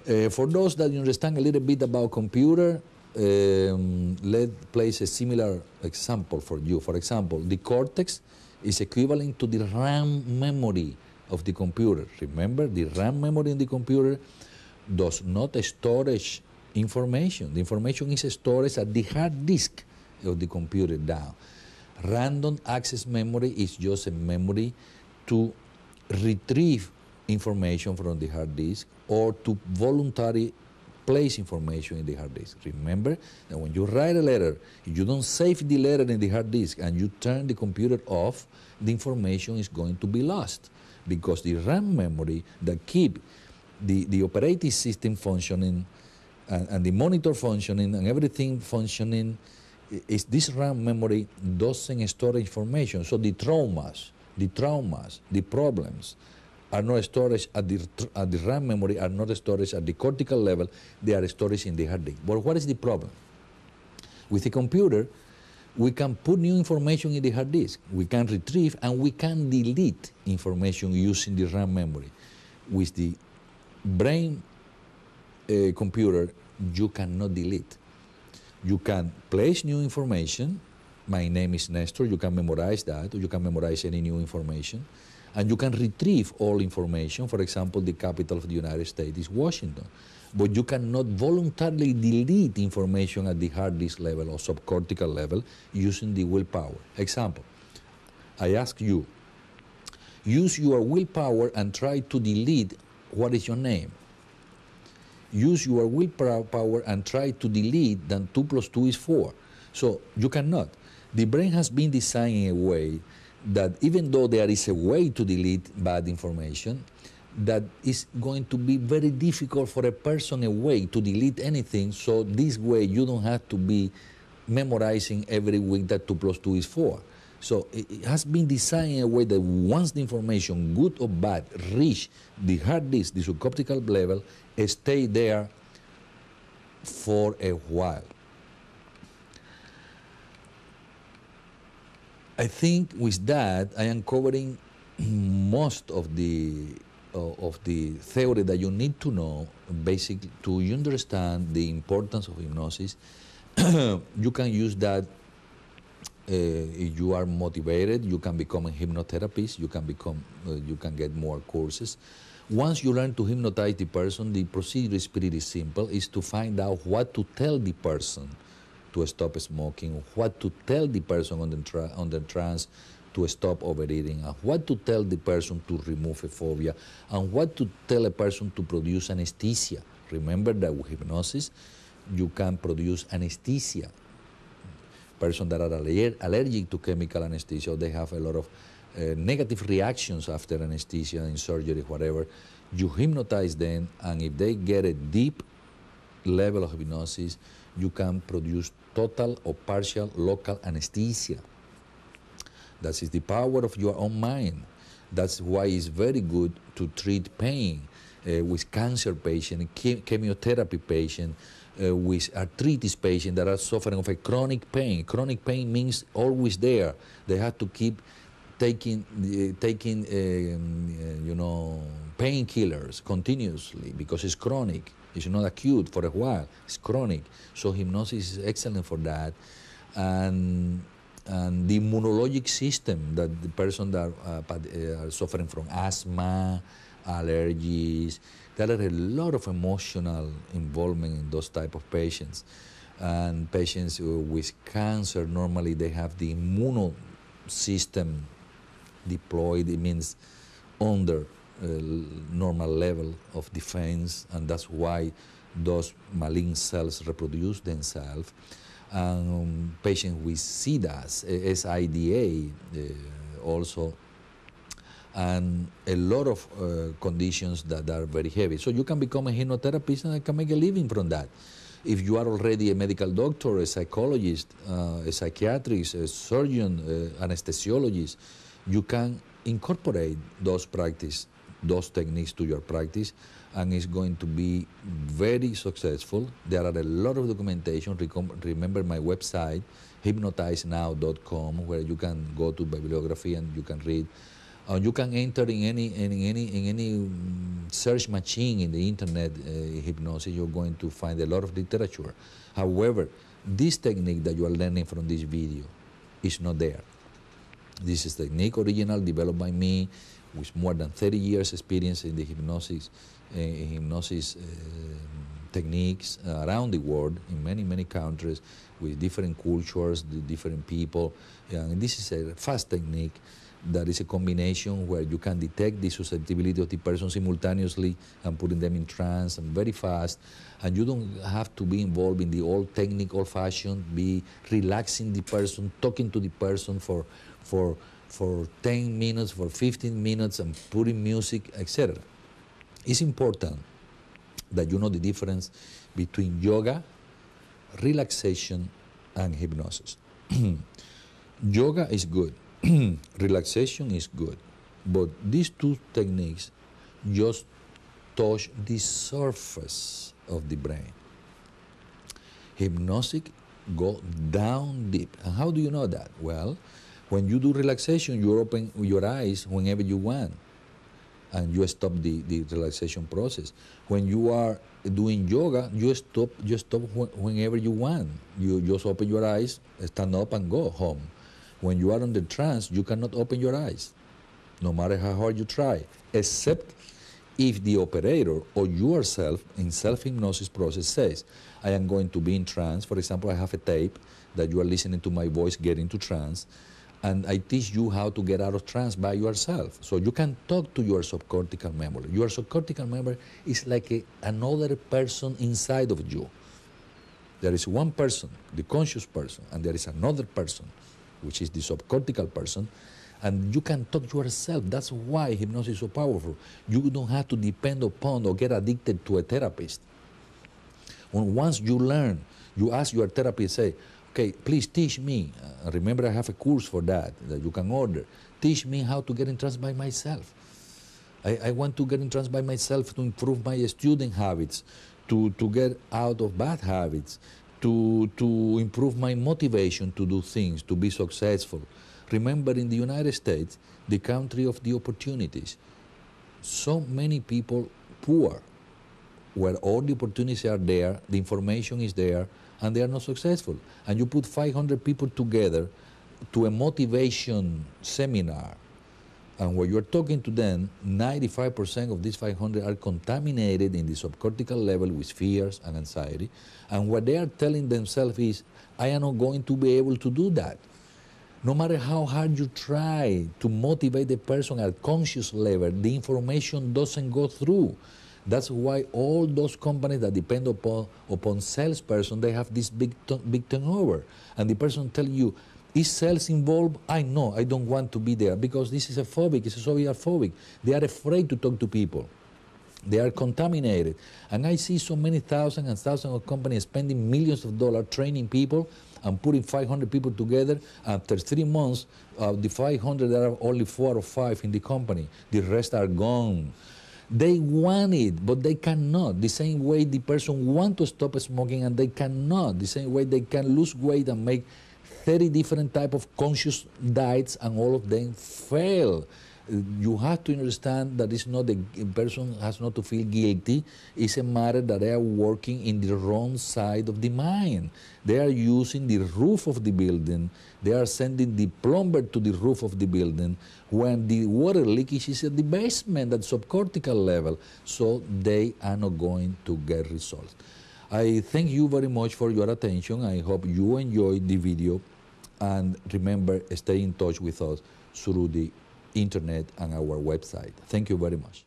For those that understand a little bit about computer, let's place a similar example for you. For example, the cortex is equivalent to the RAM memory of the computer. Remember, the RAM memory in the computer does not storage information. The information is stored at the hard disk of the computer now. Random access memory is just a memory to retrieve information from the hard disk or to voluntarily place information in the hard disk. Remember that when you write a letter, if you don't save the letter in the hard disk and you turn the computer off, the information is going to be lost because the RAM memory that keep the operating system functioning and the monitor functioning and everything functioning, is this RAM memory doesn't store information. So the traumas, the problems are not stored at the RAM memory, are not stored at the cortical level, they are stored in the hard disk. But what is the problem? With the computer, we can put new information in the hard disk, we can retrieve and we can delete information using the RAM memory. With the brain computer, you cannot delete. You can place new information. My name is Nestor. You can memorize that, or you can memorize any new information. And you can retrieve all information. For example, the capital of the United States is Washington. But you cannot voluntarily delete information at the hard disk level or subcortical level using the willpower. Example, I ask you, use your willpower and try to delete what is your name. Use your willpower and try to delete that 2 plus 2 is 4. So you cannot. The brain has been designed in a way that even though there is a way to delete bad information, that is going to be very difficult for a person a way to delete anything. So this way you don't have to be memorizing every week that 2 plus 2 is 4. So it has been designed in a way that once the information, good or bad, reach the hard disk, the subcortical level, stay there for a while. I think with that, I am covering most of the theory that you need to know, basically, to understand the importance of hypnosis. You can use that if you are motivated. You can become a hypnotherapist. You can get more courses. Once you learn to hypnotize the person, the procedure is pretty simple. Is to find out what to tell the person to stop smoking, what to tell the person on the trance to stop overeating, and what to tell the person to remove a phobia, and what to tell a person to produce anesthesia. Remember that with hypnosis, you can produce anesthesia. Persons that are allergic to chemical anesthesia, they have a lot of negative reactions after anesthesia in surgery, whatever. You hypnotize them, and if they get a deep level of hypnosis, you can produce total or partial local anesthesia. That is the power of your own mind. That's why it's very good to treat pain with cancer patients, chemotherapy patients, with arthritis patients that are suffering of a chronic pain. Chronic pain means always there. They have to keep taking painkillers continuously because it's chronic. It's not acute for a while. It's chronic. So hypnosis is excellent for that. And the immunologic system, that the person that are suffering from asthma, allergies, there are a lot of emotional involvement in those type of patients. And patients with cancer, normally they have the immune system deployed. It means under normal level of defense, and that's why those malignant cells reproduce themselves. Patients with SIDA, SIDA also, and a lot of conditions that are very heavy. So you can become a hypnotherapist and can make a living from that. If you are already a medical doctor, a psychologist, a psychiatrist, a surgeon, anesthesiologist, you can incorporate those techniques to your practice, and it's going to be very successful. There are a lot of documentation. Remember my website, hypnotizenow.com, where you can go to bibliography and you can read You can enter in any search machine in the internet hypnosis. You're going to find a lot of literature. However, this technique that you are learning from this video is not there. This is technique original, developed by me, with more than 30 years experience in the hypnosis techniques around the world, in many countries, with different cultures, different people. And this is a fast technique that is a combination where you can detect the susceptibility of the person simultaneously and putting them in trance and very fast. And you don't have to be involved in the old technique, old-fashioned, be relaxing the person, talking to the person for 10 minutes, for 15 minutes, and putting music, etc. It's important that you know the difference between yoga, relaxation, and hypnosis. Yoga is good. Relaxation is good. But these two techniques just touch the surface of the brain. Hypnotic go down deep. And how do you know that? Well, when you do relaxation, you open your eyes whenever you want, and you stop the relaxation process. When you are doing yoga, you stop whenever you want. You just open your eyes, stand up, and go home. When you are in the trance, you cannot open your eyes, no matter how hard you try, except if the operator or yourself in self-hypnosis process says, I am going to be in trance. For example, I have a tape that you are listening to my voice get into trance, and I teach you how to get out of trance by yourself. So you can talk to your subcortical memory. Your subcortical memory is like another person inside of you. There is one person, the conscious person, and there is another person, which is the subcortical person, and you can talk to yourself. That's why hypnosis is so powerful. You don't have to depend upon or get addicted to a therapist. Once you learn, you ask your therapist, say, okay, please teach me. Remember, I have a course for that you can order. Teach me how to get in trance by myself. I want to get in trance by myself to improve my student habits, to get out of bad habits, to improve my motivation to do things, to be successful. Remember, in the United States, the country of the opportunities, so many people poor, where all the opportunities are there, the information is there, and they are not successful. And you put 500 people together to a motivation seminar, and when you're talking to them, 95% of these 500 are contaminated in the subcortical level with fears and anxiety. And what they are telling themselves is, I am not going to be able to do that. No matter how hard you try to motivate the person at conscious level, the information doesn't go through. That's why all those companies that depend upon salesperson, they have this big turnover. And the person telling you, is sales involved? I know, I don't want to be there, because this is a phobic, it's a social phobic. They are afraid to talk to people. They are contaminated. And I see so many thousands and thousands of companies spending millions of dollars training people and putting 500 people together. After 3 months, the 500, there are only 4 or 5 in the company. The rest are gone. They want it, but they cannot. The same way the person wants to stop smoking and they cannot. The same way they can lose weight and make 30 different types of conscious diets, and all of them fail. You have to understand that it's not the person has not to feel guilty. It's a matter that they are working in the wrong side of the mind. They are using the roof of the building. They are sending the plumber to the roof of the building when the water leakage is at the basement, at subcortical level. So they are not going to get results. I thank you very much for your attention. I hope you enjoyed the video. And remember, stay in touch with us through the internet and our website. Thank you very much.